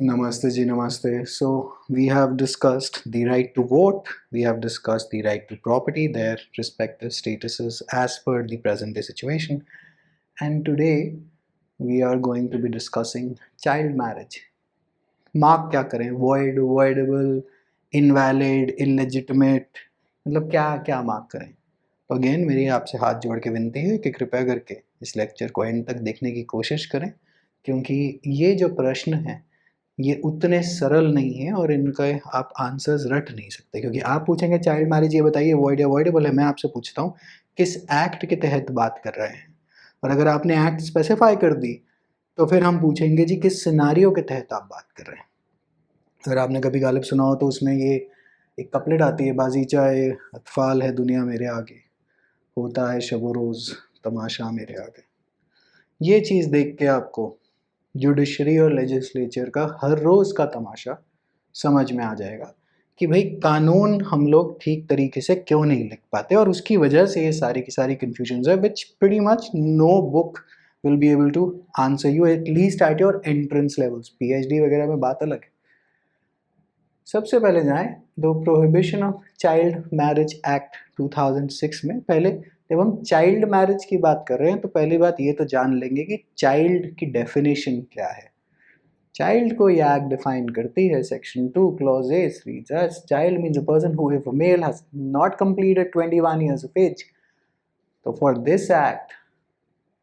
Namaste ji, namaste. So we have discussed the right to vote, we have discussed the right to property, their respective statuses as per the present day situation, and today we are going to be discussing child marriage. Mark क्या करें, void, voidable, invalid, illegitimate, मतलब क्या क्या mark करें. तो again मेरी आपसे हाथ जोड़ के विनती है कि कृपया करके इस लेक्चर को एंड तक देखने की कोशिश करें, क्योंकि ये जो प्रश्न हैं ये उतने सरल नहीं है और इनका आप आंसर्स रट नहीं सकते. क्योंकि आप पूछेंगे चाइल्ड मैरिज ये बताइए वॉइड या वॉइडेबल है, मैं आपसे पूछता हूँ किस एक्ट के तहत बात कर रहे हैं, और अगर आपने एक्ट स्पेसिफाई कर दी तो फिर हम पूछेंगे जी किस सिनारियो के तहत आप बात कर रहे हैं. अगर आपने कभी गालिब सुना हो तो उसमें ये एक कपलेट आती है, बाजीचा अतफाल है दुनिया मेरे आगे, होता है शबो रोज़ तमाशा मेरे आगे. ये चीज़ देख के आपको जुडिशरी और लेजिस्लेचर का हर रोज़ का तमाशा समझ में आ जाएगा कि भाई कानून हम लोग ठीक तरीके से क्यों नहीं लिख पाते, और उसकी वजह से ये सारी की सारी कन्फ्यूजन्स है which pretty much no book will be able to answer you at least at your entrance levels. PhD वगैरह में बात अलग है. सबसे पहले जाएं the prohibition of child marriage act 2006 में. पहले जब हम चाइल्ड मैरिज की बात कर रहे हैं तो पहली बात ये तो जान लेंगे कि चाइल्ड की डेफिनेशन क्या है. चाइल्ड को ये एक्ट डिफाइन करती है. Section 2 clause A reads as child means a person who if a male has not completed 21 years of age. तो for this act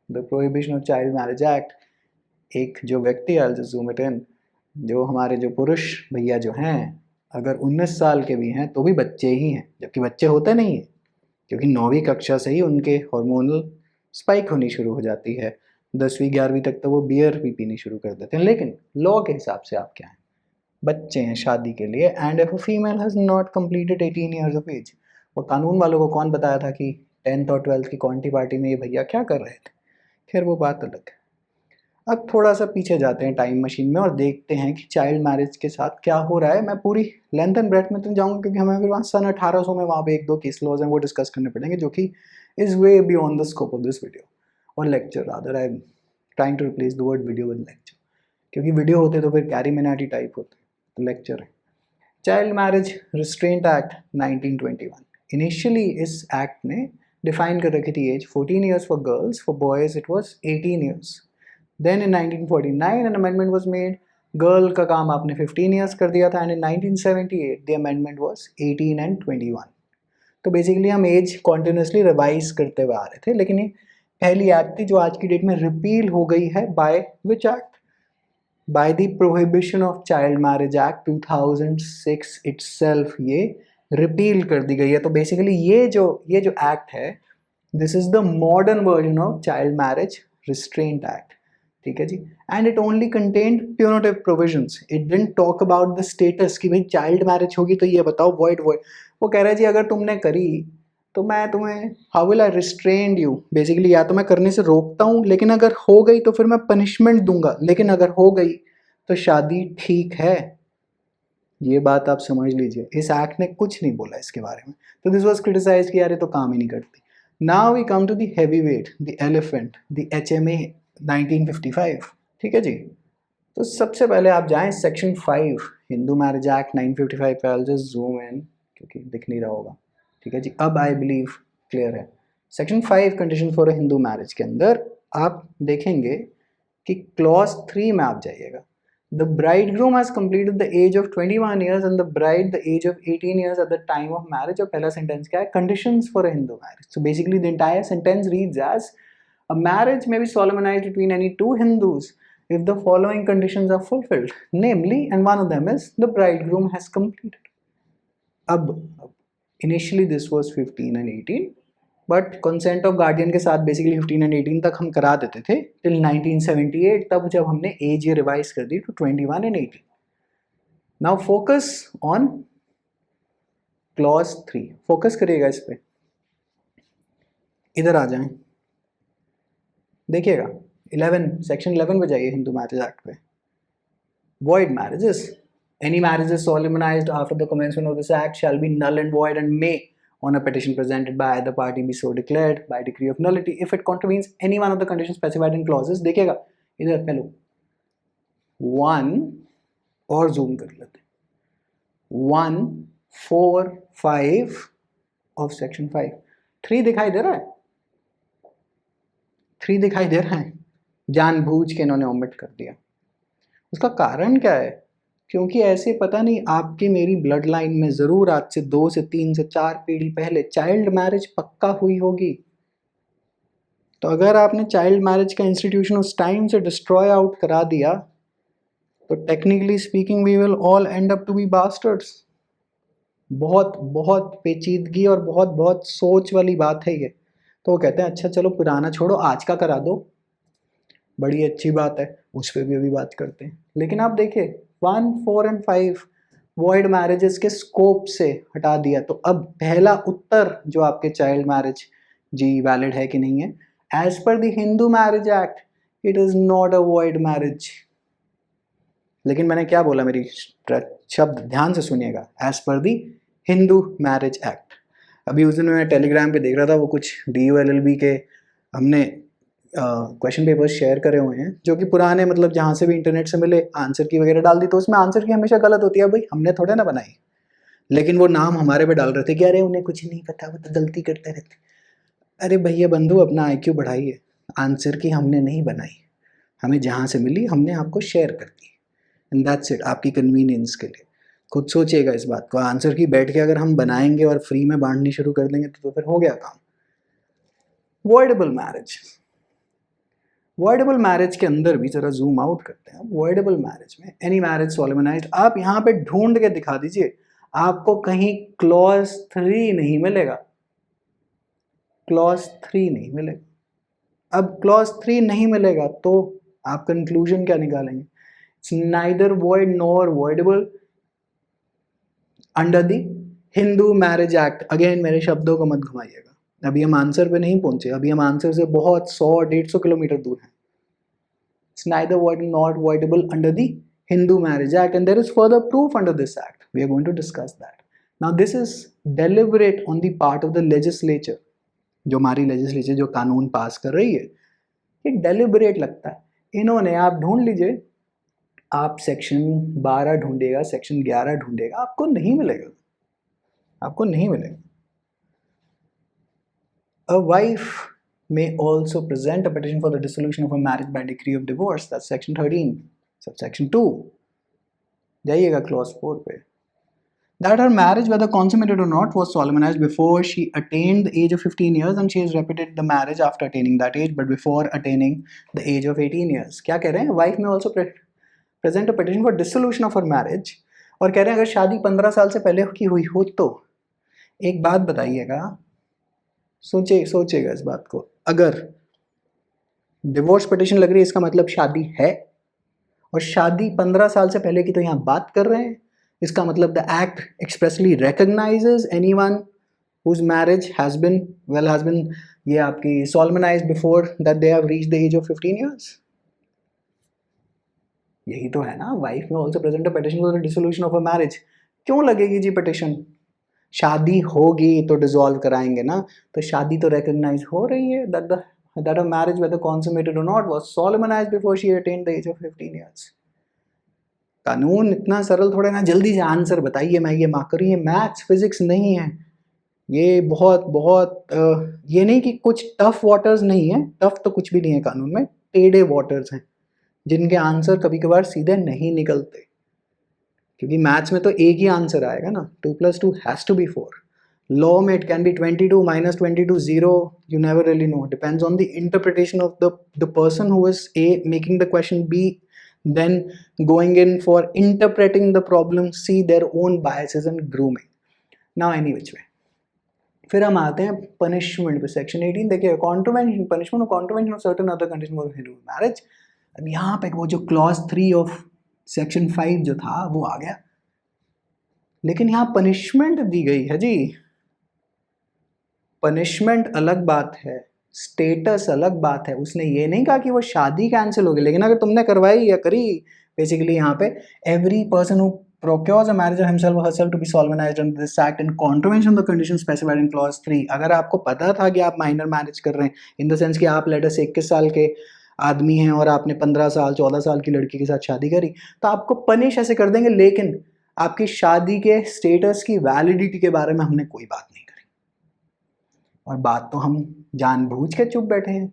the prohibition of child marriage act, एक जो व्यक्ति I will zoom it in, जो हमारे जो पुरुष भैया जो हैं अगर 19 साल के भी हैं तो भी बच्चे ही हैं, जबकि बच्चे होते नहीं हैं क्योंकि 9वीं कक्षा से ही उनके हार्मोनल स्पाइक होनी शुरू हो जाती है. 10वीं 11वीं तक तो वो बियर भी पीनी शुरू कर देते हैं. लेकिन लॉ के हिसाब से आप क्या हैं, बच्चे हैं शादी के लिए. And if a female has not completed 18 years of age, वो कानून वालों को कौन बताया था कि 10th और 12th की क्वांटी पार्टी में ये भैया क्या कर रहे थे. खैर वो बात अलग है. अब थोड़ा सा पीछे जाते हैं टाइम मशीन में और देखते हैं कि चाइल्ड मैरिज के साथ क्या हो रहा है. मैं पूरी लेंथ एंड ब्रेथ में तो जाऊंगा क्योंकि हमें फिर वहाँ सन 1800 में वहाँ पे एक दो केस लॉज हैं वो डिस्कस करने पड़ेंगे, जो कि is way beyond the scope of this video और lecture. Rather I am trying to replace the word video with lecture, क्योंकि वीडियो होते तो फिर कैरी मिनाटी टाइप होते, तो लेक्चर है. Child marriage restraint act 1921. Initially इस एक्ट ने डिफाइन कर रखी थी age 14 years for girls, for boys it was 18 years. Then in 1949 an amendment was made. Girl का काम आपने 15 years कर दिया था. And in 1978 the amendment was 18 and 21. तो बेसिकली हम एज कॉन्टिन्यूसली रिवाइज करते हुए आ रहे थे, लेकिन ये पहली एक्ट थी जो आज की डेट में रिपील हो गई है. By which act? By the prohibition of child marriage act 2006 itself ये रिपील कर दी गई है. तो बेसिकली ये जो एक्ट है, this is the modern version of child marriage restraint act. ठीक है जी. And it only contained punitive provisions. It didn't talk about the status कि भाई चाइल्ड मैरिज होगी तो ये बताओ वॉइड. वो कह रहा है जी अगर तुमने करी तो मैं तुम्हें how will I restrain you, basically या तो मैं करने से रोकता हूँ, लेकिन अगर हो गई तो फिर मैं पनिशमेंट दूंगा, लेकिन अगर हो गई तो शादी ठीक है. ये बात आप समझ लीजिए. इस एक्ट ने कुछ नहीं बोला इसके बारे में. तो दिस वॉज क्रिटिसाइज कि यार ये तो काम ही नहीं करती. Now we come to the heavy weight, the elephant, the HMA 1955. ठीक है जी. तो सबसे पहले आप जाएं सेक्शन 5 हिंदू मैरिज एक्ट 1955 पे. आई जस्ट जूम इन क्योंकि दिख नहीं रहा होगा. ठीक है जी. अब आई बिलीव क्लियर है. Section 5 condition for a Hindu marriage के अंदर आप देखेंगे कि क्लॉज 3 में आप जाइएगा. The bridegroom has completed the age of 21 years and the bride the age of 18 years at the time of marriage. और पहला सेंटेंस क्या है? Conditions for a Hindu marriage. So basically the entire sentence reads as a marriage may be solemnized between any two Hindus if the following conditions are fulfilled, namely, and one of them is the bridegroom has completed. अब initially this was 15 and 18, but consent of guardian के साथ basically 15 and 18 तक हम करा देते थे till 1978, तब जब हमने एज ये रिवाइज कर दी to 21 and 18. Now focus on clause 3. Focus करिएगा इस पे. इधर आ जाएं, देखिएगा 11 सेक्शन 11 पे जाइए हिंदू मैरिज एक्ट पे. Void marriages. Any marriages solemnized after the commencement of this act shall be null and void and may on a petition presented by either party be so declared by decree of nullity if it contravenes any one of the conditions specified in clauses. देखिएगा इधर पहले 1, और zoom कर लेते हैं। 145 of section 5। 3 दिखाई दे रहा है? 3 दिखाई दे रहा है? जानबूझ के इन्होंने ओमिट कर दिया। उसका कारण क्या है? क्योंकि ऐसे पता नहीं आपकी मेरी ब्लड लाइन में ज़रूर आज से 2 से 3 से 4 पीढ़ी पहले चाइल्ड मैरिज पक्का हुई होगी। तो अगर आपने चाइल्ड मैरिज का इंस्टीट्यूशन उस टाइम से डिस्ट्रॉय आउट करा दिया तो technically speaking we will all end up to be bastards. बहुत बहुत पेचीदगी और बहुत बहुत सोच वाली बात है ये। तो वो कहते हैं अच्छा चलो पुराना छोड़ो, आज का करा दो, बड़ी अच्छी बात है, उस पर भी अभी बात करते हैं। लेकिन आप देखिए 1, 4 एंड 5 वॉइड मैरिजेस के स्कोप से हटा दिया। तो अब पहला उत्तर जो आपके चाइल्ड मैरिज जी वैलिड है कि नहीं है, as per the Hindu marriage act it is not a void marriage. लेकिन मैंने क्या बोला, मेरी शब्द ध्यान से सुनिएगा, एज पर दी हिंदू मैरिज एक्ट। अभी उस दिन मैं टेलीग्राम पे देख रहा था, वो कुछ DULLB के हमने क्वेश्चन पेपर्स शेयर करे हुए हैं जो कि पुराने, मतलब जहाँ से भी इंटरनेट से मिले आंसर की वगैरह डाल दी। तो उसमें आंसर की हमेशा गलत होती है, भाई हमने थोड़े ना बनाई, लेकिन वो नाम हमारे पे डाल रहे थे कि अरे उन्हें कुछ नहीं पता, वो तो गलती करते रहते। अरे भैया बंधु अपना IQ बढ़ाइए, आंसर की हमने नहीं बनाई, हमें जहाँ से मिली हमने आपको शेयर कर दी, एंड दैट्स इट, आपकी कन्वीनियंस के लिए। खुद सोचिएगा इस बात को, आंसर की बैठ के अगर हम बनाएंगे और फ्री में बांटनी शुरू कर देंगे तो फिर हो गया काम। वॉइडेबल मैरिज, वॉइडेबल मैरिज के अंदर भी जरा जूम आउट करते हैं। वॉइडेबल मैरिज में एनी मैरिज सोलेमनाइज्ड, आप यहाँ पे ढूंढ के दिखा दीजिए, आपको कहीं क्लॉज 3 नहीं मिलेगा, क्लॉज 3 नहीं मिलेगा। अब क्लॉज 3 नहीं मिलेगा तो आप कंक्लूजन क्या निकालेंगे? It's neither void nor voidable under the Hindu marriage act. Again मेरे शब्दों को मत घुमाइएगा, अभी हम आंसर पे नहीं पहुंचे, अभी हम आंसर से बहुत 100-150 किलोमीटर दूर हैं। It's neither void nor voidable under the Hindu Marriage Act, and there is further proof under this act. We are going to discuss that. Now this is deliberate on the part of the legislature. जो हमारी legislature जो कानून पास कर रही है, ये deliberate लगता है। इन्होंने, आप ढूंढ लीजिए, आप सेक्शन 12 ढूंढेगा, सेक्शन 11 ढूंढेगा, आपको नहीं मिलेगा, आपको नहीं मिलेगा। A wife may also present a petition for the dissolution of a marriage by decree of divorce. That's section 13, subsection 2. जाइएगा clause 4 पे. That her marriage, whether consummated or not, was solemnized before she attained the age of 15 years, and she has repeated the marriage after attaining that age, but before attaining the age of 18 years. क्या कह रहे हैं? Wife may also present a petition for dissolution of her marriage, और कह रहे हैं अगर शादी 15 साल से पहले की हुई हो तो। एक बात बताइएगा, सोचेगा इस बात को, अगर डिवोर्स पिटिशन लग रही है इसका मतलब शादी है, और शादी 15 साल से पहले की तो यहाँ बात कर रहे हैं, इसका मतलब the act expressly recognises anyone whose marriage has been ये आपकी solemnized before that they have reached the age of 15 years. यही तो है ना, वाइफ में also present a petition for the dissolution of a marriage। क्यों लगेगी जी पिटिशन? शादी होगी तो डिसॉल्व कराएंगे ना, तो शादी तो रिकॉग्नाइज हो रही है that a marriage whether consummated or not was solemnized before she attained the age of 15 years। कानून इतना सरल थोड़े ना, जल्दी से आंसर बताइए, मैं ये मार्क करूँ, ये मैथ्स फिजिक्स नहीं है, ये बहुत बहुत ये नहीं कि कुछ टफ वाटर्स नहीं है, टफ तो कुछ भी नहीं है कानून में, टेढ़े वाटर्स हैं जिनके आंसर कभी कभार सीधे नहीं निकलते, क्योंकि मैथ्स में तो एक ही आंसर आएगा ना, 2 + 2 हैज़ टू बी 4। लॉ में it can be 22 - 22 0, you never really know, depends on the interpretation of the person who is A making the question, B then going in for interpreting the problem, C their own biases and grooming। Now any which way, फिर हम आते हैं punishment पे, section 18 देखिए, contravention, punishment और contravention of certain other condition of Hindu marriage. अब यहाँ पे वो जो क्लॉज 3 ऑफ सेक्शन 5 जो था वो आ गया, लेकिन यहाँ पनिशमेंट दी गई है जी। पनिशमेंट अलग बात है, स्टेटस अलग बात है। उसने ये नहीं कहा कि वो शादी कैंसिल हो गई, लेकिन अगर तुमने करवाई या करी, बेसिकली यहाँ पे every person who procures a marriage of himself or herself to be solemnized under this act in contravention of the conditions specified in clause 3। अगर आपको पता था कि आप माइनर मैरिज कर रहे हैं, इन द सेंस कि आप लेटर से 21 साल के आदमी हैं और आपने 15 साल 14 साल की लड़की के साथ शादी करी, तो आपको पनिश ऐसे कर देंगे, लेकिन आपकी शादी के स्टेटस की वैलिडिटी के बारे में हमने कोई बात नहीं करी। और बात तो हम जानबूझ के चुप बैठे हैं।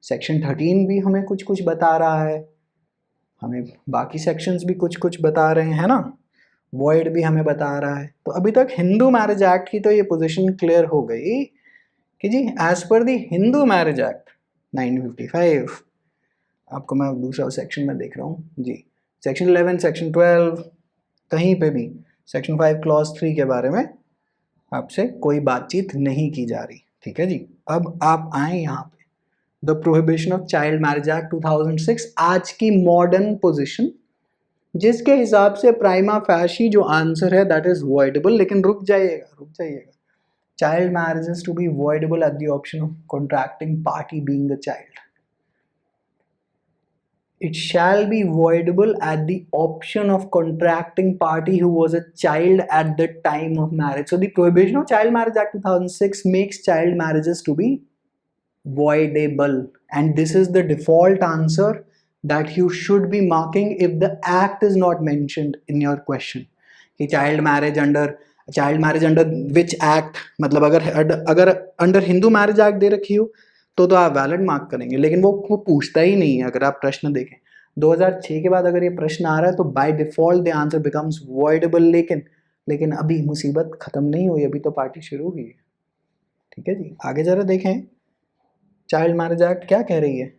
सेक्शन 13 भी हमें कुछ कुछ बता रहा है, हमें बाकी सेक्शंस भी कुछ कुछ बता रहे हैं ना, वॉइड भी हमें बता रहा है। तो अभी तक हिंदू मैरिज एक्ट की तो ये पोजीशन क्लियर हो गई कि जी एज पर दी हिंदू मैरिज एक्ट 1955, आपको मैं दूसरा सेक्शन में देख रहा हूँ जी, सेक्शन 11 सेक्शन 12 कहीं पे भी सेक्शन 5 क्लॉज 3 के बारे में आपसे कोई बातचीत नहीं की जा रही। ठीक है जी। अब आप आए यहाँ पे the prohibition of child marriage act 2006, आज की मॉडर्न पोजीशन, जिसके हिसाब से प्राइमा फैशी जो आंसर है दैट इज वॉइडेबल। लेकिन रुक जाइएगा, child marriages to be voidable at the option of contracting party being the child. It shall be voidable at the option of contracting party who was a child at the time of marriage. So the Prohibition of Child Marriage Act 2006 makes child marriages to be voidable, and this is the default answer that you should be marking if the act is not mentioned in your question. कि child marriage under which act, मतलब अगर under Hindu Marriage Act दे रखी हो तो आप valid mark करेंगे, लेकिन वो पूछता ही नहीं है। अगर आप प्रश्न देखें 2006 के बाद अगर ये प्रश्न आ रहा है तो by default the answer becomes voidable. लेकिन अभी मुसीबत खत्म नहीं हुई, अभी तो पार्टी शुरू हुई है। ठीक है जी, आगे जरा देखें चाइल्ड मैरिज एक्ट क्या कह रही है।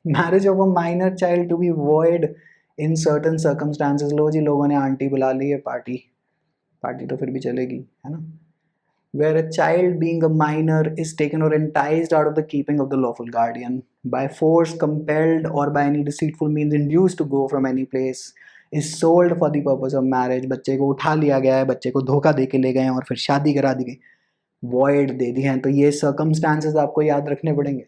Marriage of a minor child to be void in certain circumstances. लो जी, लोगों ने आंटी बुला ली है, पार्टी तो फिर भी चलेगी, है ना। Where a child being a minor is taken or enticed out of the keeping of the lawful guardian by force, compelled, or by any deceitful means induced to go from any place, is sold for the purpose of marriage। बच्चे को उठा लिया गया है, बच्चे को धोखा दे के ले गए हैं और फिर शादी करा दी गई, void दे दी हैं। तो ये circumstances आपको याद रखने पड़ेंगे।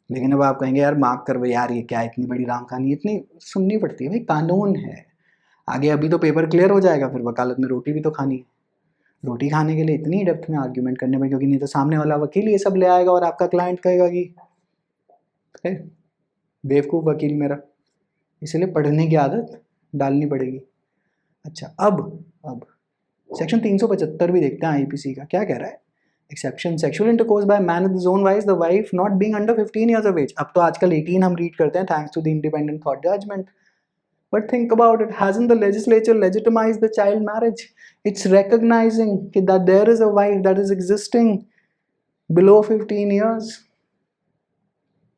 लेकिन अब आप कहेंगे यार मार्क कर यार, ये क्या इतनी बड़ी राम कहानी इतनी सुननी पड़ती है, भाई कानून है। आगे अभी तो पेपर क्लियर हो जाएगा, फिर वकालत में रोटी भी तो खानी है। रोटी खाने के लिए इतनी डेप्थ में आर्ग्यूमेंट करने में, क्योंकि नहीं तो सामने वाला वकील ये सब ले आएगा और आपका क्लाइंट कहेगा कि बेवकूफ़ वकील मेरा। इसलिए पढ़ने की आदत डालनी पड़ेगी। अच्छा, अब सेक्शन 375 भी देखते हैं आईपीसी का क्या कह रहा है। Exception, sexual intercourse by man of his own wife, the wife not being under 15 years of age. अब तो आजकल 18 हम रीड करते हैं thanks to the independent thought judgement. But think about it, hasn't the legislature legitimized the child marriage? It's recognizing that there is a wife that is existing below 15 years.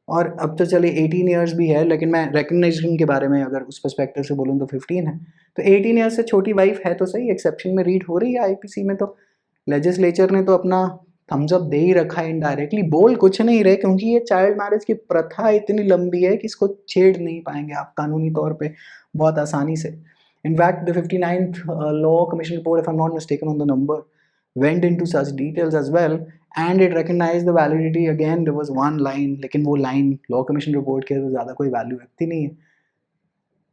और अब तो चले 18 years भी है, लेकिन मैं recognition के बारे में अगर उस perspective से बोलूँ तो 15 है। तो 18 years से छोटी वाइफ है तो सही, एक्सेप्शन में रीड हो रही है आईपीसी में। तो लेजिस्लेचर ने तो अपना थम्स अप दे ही रखा है, इनडायरेक्टली बोल कुछ नहीं रहे, क्योंकि ये चाइल्ड मैरिज की प्रथा इतनी लंबी है कि इसको छेड़ नहीं पाएंगे आप कानूनी तौर पे बहुत आसानी से। In fact the 59th law commission report, if I am not mistaken on the number, went into such details as well, and it recognized the validity. Again there was one line, लेकिन वो लाइन लॉ कमीशन रिपोर्ट के तो ज़्यादा कोई value रखती नहीं है।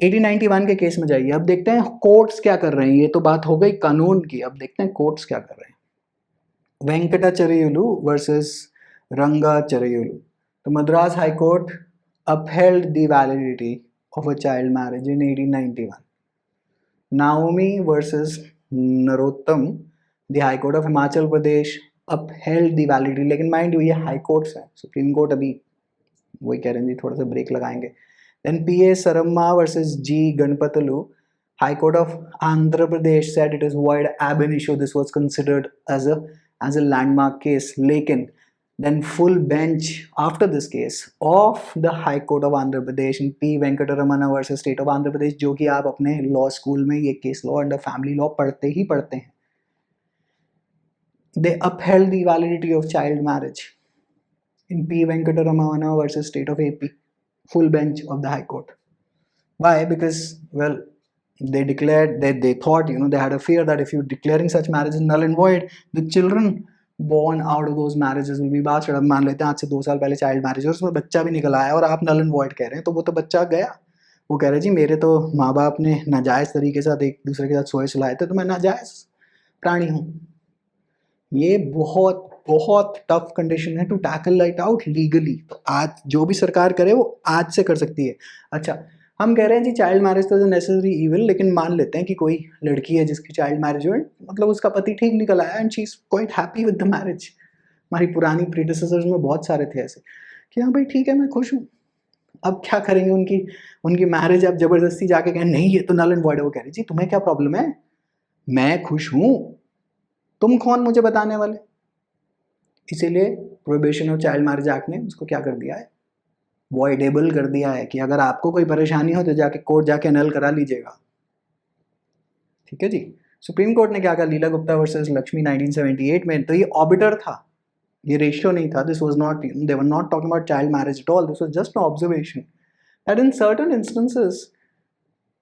1891 के केस में जाइए, अब देखते हैं कोर्ट्स क्या कर रहे हैं। ये तो बात हो गई कानून की, अब देखते हैं कोर्ट्स क्या कर रहे हैं। Venkatacharayulu versus Rangacharayulu. The Madras High Court upheld the validity of a child marriage in 1891. Naomi versus Narottam, the High Court of Himachal Pradesh upheld the validity. लेकिन माइंड यू ये हाई कोर्ट्स है, supreme court अभी वही कह रहे हैं थोड़ा सा ब्रेक लगाएंगे। Then P.A. Saramma versus G. Ganpatalu, High Court of Andhra Pradesh said it is void ab initio. This was considered as a landmark case. लेकिन then full bench after this case of the High Court of Andhra Pradesh in P. Venkataramana versus State of Andhra Pradesh, जो कि आप अपने law school में ये case law under family law पढ़ते ही पढ़ते हैं, they upheld the validity of child marriage in P. Venkataramana versus State of AP, full bench of the High Court. Why? Because, well, they declared that they thought, they had a fear that if you're declaring such marriages null and void, the children born out of those marriages will be bastard। अब मान लेते हैं आज से 2 साल पहले child marriage है, उसमें बच्चा भी निकल आया और आप नल एंड वॉइड कह रहे हैं, तो वो तो बच्चा गया। वो कह रहे जी मेरे तो माँ बाप ने नाजायज़ तरीके से एक दूसरे के साथ सोए सुलाए थे, तो मैं नाजायज़ प्राणी हूँ। ये बहुत बहुत टफ कंडीशन है to tackle it out legally. तो आज जो भी सरकार करे वो आज से कर सकती है। अच्छा, हम कह रहे हैं जी चाइल्ड मैरिज तो नेसेसरी इविल, लेकिन मान लेते हैं कि कोई लड़की है जिसकी चाइल्ड मैरिज हुई, मतलब उसका पति ठीक निकल आया and she is quite happy with the marriage. हमारी पुरानी प्रीडिसेसर्स में बहुत सारे थे ऐसे कि हाँ भाई ठीक है मैं खुश हूँ। अब क्या करेंगे, उनकी मैरिज आप जबरदस्ती जाके कहें नहीं ये तो नल एंड वॉइड। वो कह रही जी तुम्हें क्या प्रॉब्लम है, मैं खुश हूँ, तुम कौन मुझे बताने वाले। इसीलिए prohibition of child marriage act ने उसको क्या कर दिया है, वॉइडेबल कर दिया है कि अगर आपको कोई परेशानी हो तो जाके कोर्ट जाके अनल करा लीजिएगा। ठीक है जी। सुप्रीम कोर्ट ने क्या कहा, लीला गुप्ता वर्सेस लक्ष्मी 1978 में, तो ये ऑबिटर था, ये रेशियो नहीं था। This was not, they were not talking about child marriage at all, this was just an observation that in certain instances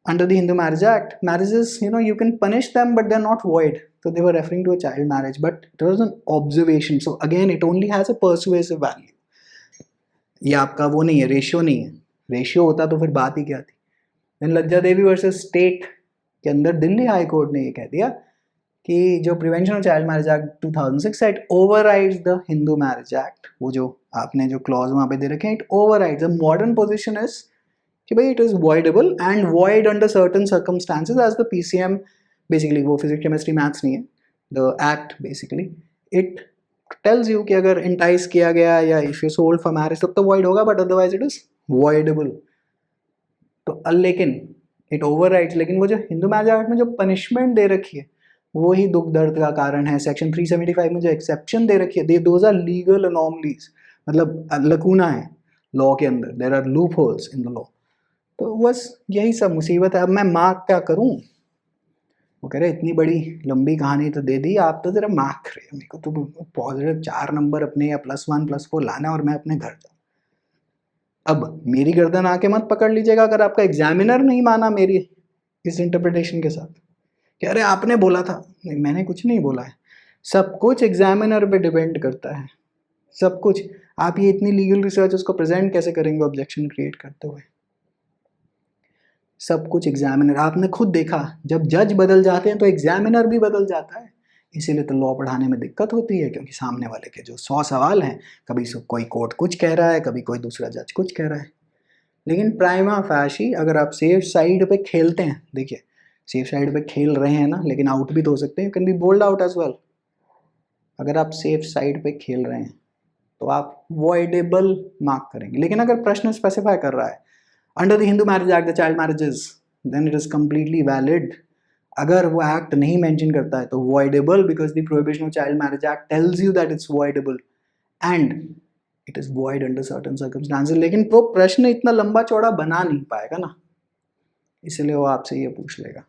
under the Hindu Marriage Act, marriages, you can punish them, but they're not void. So they were referring to a child marriage, but it was an observation. So again, it only has a persuasive value. ये आपका वो नहीं है, ratio नहीं है। Ratio होता तो फिर बात ही क्या थी। देन लज्जा देवी वर्सेस स्टेट के अंदर दिल्ली हाई कोर्ट ने ये कह दिया कि जो prevention of child marriage act 2006 है, it overrides the Hindu marriage act. वो जो आपने जो क्लॉज वहाँ पे दे रखे हैं, it overrides. The modern position is कि भाई it is voidable and void under certain circumstances as the PCM basically, वो फिजिक्स केमिस्ट्री मैथ्स नहीं है, the act basically it tells you कि अगर entice किया गया या if you sold for marriage तब तो void होगा, but otherwise it is voidable। तो लेकिन it overrides, लेकिन वो जो हिंदू मैरिज एक्ट में जो पनिशमेंट दे रखी है वो ही दुख दर्द का कारण है। सेक्शन 375 में जो एक्सेप्शन दे रखी है, दोज आर लीगल अनोमलीज, मतलब लकूना है लॉ के अंदर, there are loopholes in the law. तो बस यही सब मुसीबत है। अब मैं मार्क क्या करूं, वो कह रहे इतनी बड़ी लंबी कहानी तो दे दी, आप तो जरा मार्क रहे, मेरे को तो पॉजिटिव 4 नंबर अपने या +1 +4 लाना और मैं अपने घर जाऊँ। अब मेरी गर्दन आके मत पकड़ लीजिएगा अगर आपका एग्जामिनर नहीं माना मेरी इस इंटरप्रिटेशन के साथ कि अरे आपने बोला था। नहीं, मैंने कुछ नहीं बोला है, सब कुछ एग्जामिनर पे डिपेंड करता है, सब कुछ। आप ये इतनी लीगल रिसर्च उसको प्रेजेंट कैसे करेंगे ऑब्जेक्शन क्रिएट करते हुए, सब कुछ एग्जामिनर। आपने खुद देखा जब जज बदल जाते हैं तो एग्जामिनर भी बदल जाता है। इसीलिए तो लॉ पढ़ाने में दिक्कत होती है, क्योंकि सामने वाले के जो 100 सवाल हैं, कभी कोई कोर्ट कुछ कह रहा है, कभी कोई दूसरा जज कुछ कह रहा है। लेकिन प्राइमा फैशी अगर आप सेफ साइड पे खेलते हैं, देखिए सेफ साइड पे खेल रहे हैं ना, लेकिन आउट भी तो हो सकते हैं, you can be bold out as well. अगर आप सेफ साइड पे खेल रहे हैं तो आप वॉइडेबल मार्क करेंगे। लेकिन अगर प्रश्न स्पेसिफाई कर रहा है under the Hindu marriage act the child marriages, then it is completely valid. अगर वो एक्ट नहीं मेंशन करता है तो voidable, because the prohibition of child marriage act tells you that it's voidable and it is void under certain circumstances। लेकिन वो प्रश्न इतना लंबा चौड़ा बना नहीं पाएगा ना, इसलिए वो आपसे ये पूछ लेगा।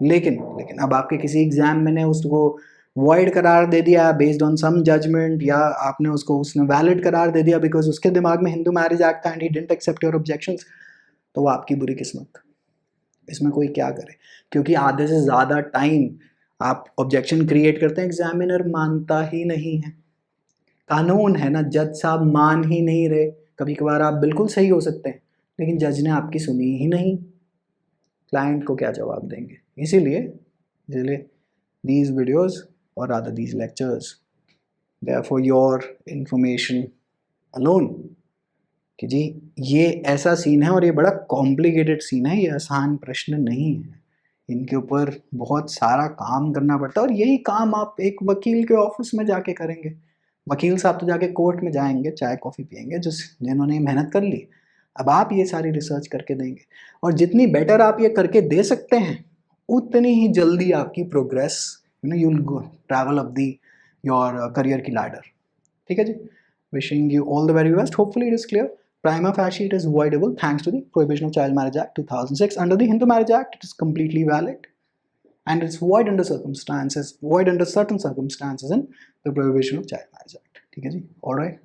लेकिन अब आपके किसी एग्जाम में ने उसको void करार दे दिया बेस्ड ऑन सम जजमेंट, या आपने उसने वैलिड करार दे दिया बिकॉज उसके दिमाग में हिंदू मैरिज एक्ट था and he didn't accept your objections, तो वो आपकी बुरी किस्मत। इसमें कोई क्या करे, क्योंकि आधे से ज़्यादा टाइम आप ऑब्जेक्शन क्रिएट करते हैं, एग्जामिनर मानता ही नहीं है। कानून है ना, जज साहब मान ही नहीं रहे। कभी कभार आप बिल्कुल सही हो सकते हैं लेकिन जज ने आपकी सुनी ही नहीं, क्लाइंट को क्या जवाब देंगे। इसीलिए these videos or rather these lectures, they are for your information alone, कि जी ये ऐसा सीन है और ये बड़ा कॉम्प्लिकेटेड सीन है, ये आसान प्रश्न नहीं है, इनके ऊपर बहुत सारा काम करना पड़ता है। और यही काम आप एक वकील के ऑफिस में जाके करेंगे। वकील साहब तो जाके कोर्ट में जाएंगे, चाय कॉफ़ी पियेंगे, जिन्होंने मेहनत कर ली। अब आप ये सारी रिसर्च करके देंगे, और जितनी बेटर आप ये करके दे सकते हैं उतनी ही जल्दी आपकी progress, you will travel up the your career की लैडर। ठीक है जी, wishing you all the very best, hopefully it is clear. Prima facie, it is voidable thanks to the Prohibition of Child Marriage Act 2006. Under the Hindu Marriage Act, it is completely valid, and it's void under certain circumstances in the Prohibition of Child Marriage Act. ठीक है जी, all right.